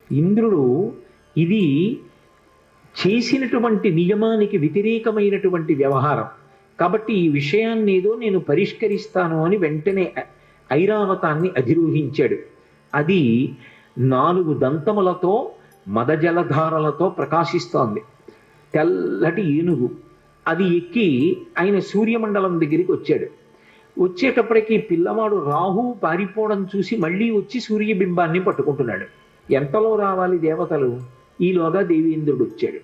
ఇంద్రుడు ఇది చేసినటువంటి నియమానికి వ్యతిరేకమైనటువంటి వ్యవహారం కాబట్టి ఈ విషయాన్ని ఏదో నేను పరిష్కరిస్తాను అని వెంటనే ఐరావతాన్ని అధిరోహించాడు. అది 4 దంతములతో మదజలధారలతో ప్రకాశిస్తోంది. తెల్లటి ఏనుగు. అది ఎక్కి ఆయన సూర్యమండలం దగ్గరికి వచ్చాడు. వచ్చేటప్పటికి పిల్లవాడు రాహు పారిపోవడం చూసి మళ్ళీ వచ్చి సూర్యబింబాన్ని పట్టుకుంటున్నాడు. ఎంతలో రావాలి దేవతలు? ఈలోగా దేవేంద్రుడు వచ్చాడు.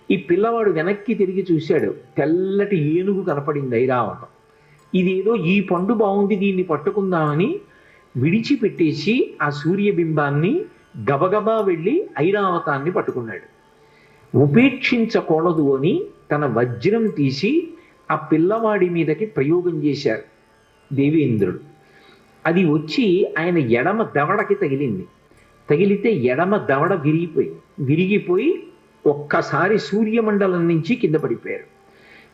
ఈ పిల్లవాడు వెనక్కి తిరిగి చూశాడు. తెల్లటి ఏనుగు కనపడింది ఐరావతం. ఇదేదో ఈ పండు బాగుంది దీన్ని పట్టుకుందామని విడిచిపెట్టేసి ఆ సూర్యబింబాన్ని గబగబా వెళ్ళి ఐరావతాన్ని పట్టుకున్నాడు. ఉపేక్షించకూడదు అని తన వజ్రం తీసి ఆ పిల్లవాడి మీదకి ప్రయోగం చేశారు దేవేంద్రుడు. అది వచ్చి ఆయన ఎడమ దవడకి తగిలింది. తగిలితే ఎడమ దవడ విరిగిపోయి ఒక్కసారి సూర్యమండలం నుంచి కింద పడిపోయారు.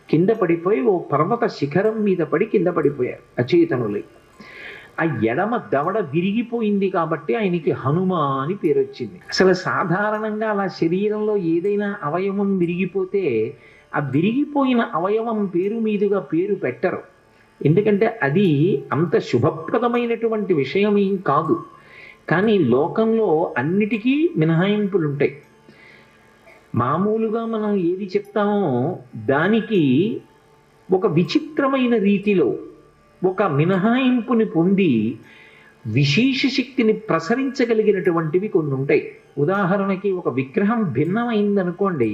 కింద పడిపోయి ఓ పర్వత శిఖరం మీద పడి కింద పడిపోయారు అచేతనులై. ఆ ఎడమ దవడ విరిగిపోయింది కాబట్టి ఆయనకి హనుమ అని పేరు వచ్చింది. అసలు సాధారణంగా అలా శరీరంలో ఏదైనా అవయవం విరిగిపోతే ఆ విరిగిపోయిన అవయవం పేరు మీదుగా పేరు పెట్టరు. ఎందుకంటే అది అంత శుభప్రదమైనటువంటి విషయం ఏం కాదు. కానీ లోకంలో అన్నిటికీ మినహాయింపులు ఉంటాయి. మామూలుగా మనం ఏది చెప్తామో దానికి ఒక విచిత్రమైన రీతిలో ఒక మినహాయింపుని పొంది విశేష శక్తిని ప్రసరించగలిగినటువంటివి కొన్ని ఉంటాయి. ఉదాహరణకి ఒక విగ్రహం భిన్నమైందనుకోండి,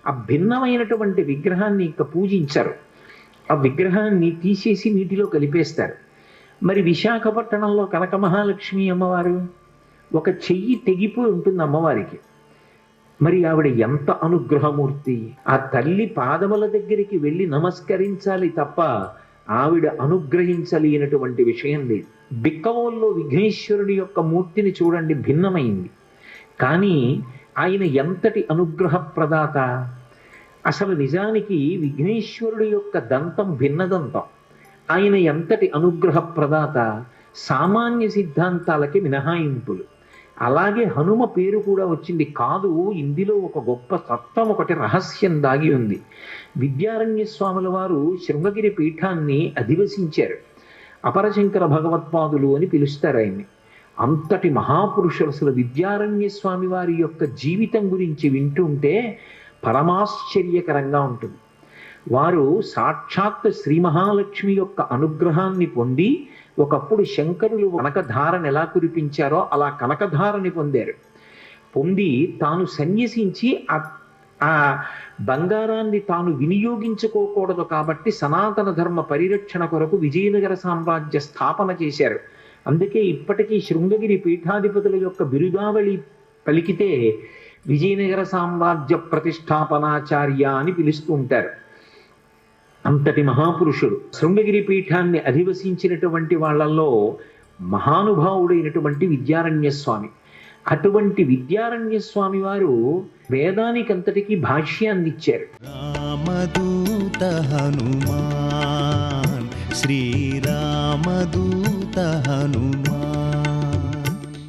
ఆ భిన్నమైనటువంటి విగ్రహాన్ని ఇంకా పూజించరు. ఆ విగ్రహాన్ని తీసేసి నీటిలో కలిపేస్తారు. మరి విశాఖపట్నంలో కనక మహాలక్ష్మి అమ్మవారు ఒక చెయ్యి తెగిపోయి ఉంటుంది అమ్మవారికి. మరి ఆవిడ ఎంత అనుగ్రహమూర్తి! ఆ తల్లి పాదముల దగ్గరికి వెళ్ళి నమస్కరించాలి తప్ప ఆవిడ అనుగ్రహించలేనటువంటి విషయం లేదు. బిక్కవోల్లో విఘ్నేశ్వరుడి యొక్క మూర్తిని చూడండి, భిన్నమైంది. కానీ ఆయన ఎంతటి అనుగ్రహ ప్రదాత! అసలు నిజానికి విఘ్నేశ్వరుడి యొక్క దంతం భిన్నదంతం. ఆయన ఎంతటి అనుగ్రహ ప్రదాత! సామాన్య సిద్ధాంతాలకి మినహాయింపులు. అలాగే హనుమ పేరు కూడా వచ్చింది. కాదు, ఇందులో ఒక గొప్ప తత్వం, ఒకటి రహస్యం దాగి ఉంది. విద్యారణ్య స్వాముల వారు శృంగగిరి పీఠాన్ని అధివసించారు. అపరశంకర భగవత్పాదులు అని పిలుస్తారు ఆయన్ని. అంతటి మహాపురుషులు. అసలు విద్యారణ్య స్వామి వారి యొక్క జీవితం గురించి వింటుంటే పరమాశ్చర్యకరంగా ఉంటుంది. వారు సాక్షాత్ శ్రీ మహాలక్ష్మి యొక్క అనుగ్రహాన్ని పొంది ఒకప్పుడు శంకరులు కనకధారని ఎలా కురిపించారో అలా కనకధారని పొందారు. పొంది తాను సన్యసించి ఆ బంగారాన్ని తాను వినియోగించుకోకూడదు కాబట్టి సనాతన ధర్మ పరిరక్షణ కొరకు విజయనగర సామ్రాజ్య స్థాపన చేశారు. అందుకే ఇప్పటికీ శృంగగిరి పీఠాధిపతుల యొక్క బిరుదావళి పలికితే విజయనగర సామ్రాజ్య ప్రతిష్టాపనాచార్య అని పిలుస్తూ ఉంటారు. అంతటి మహాపురుషుడు. శృంగగిరి పీఠాన్ని అధివసించినటువంటి వాళ్ళల్లో మహానుభావుడైనటువంటి విద్యారణ్య స్వామి. అటువంటి విద్యారణ్య స్వామి వారు వేదానికంతటికీ భాష్యాన్ని ఇచ్చారు. రామదూత హనుమాన్ శ్రీరామదూత హనుమాన్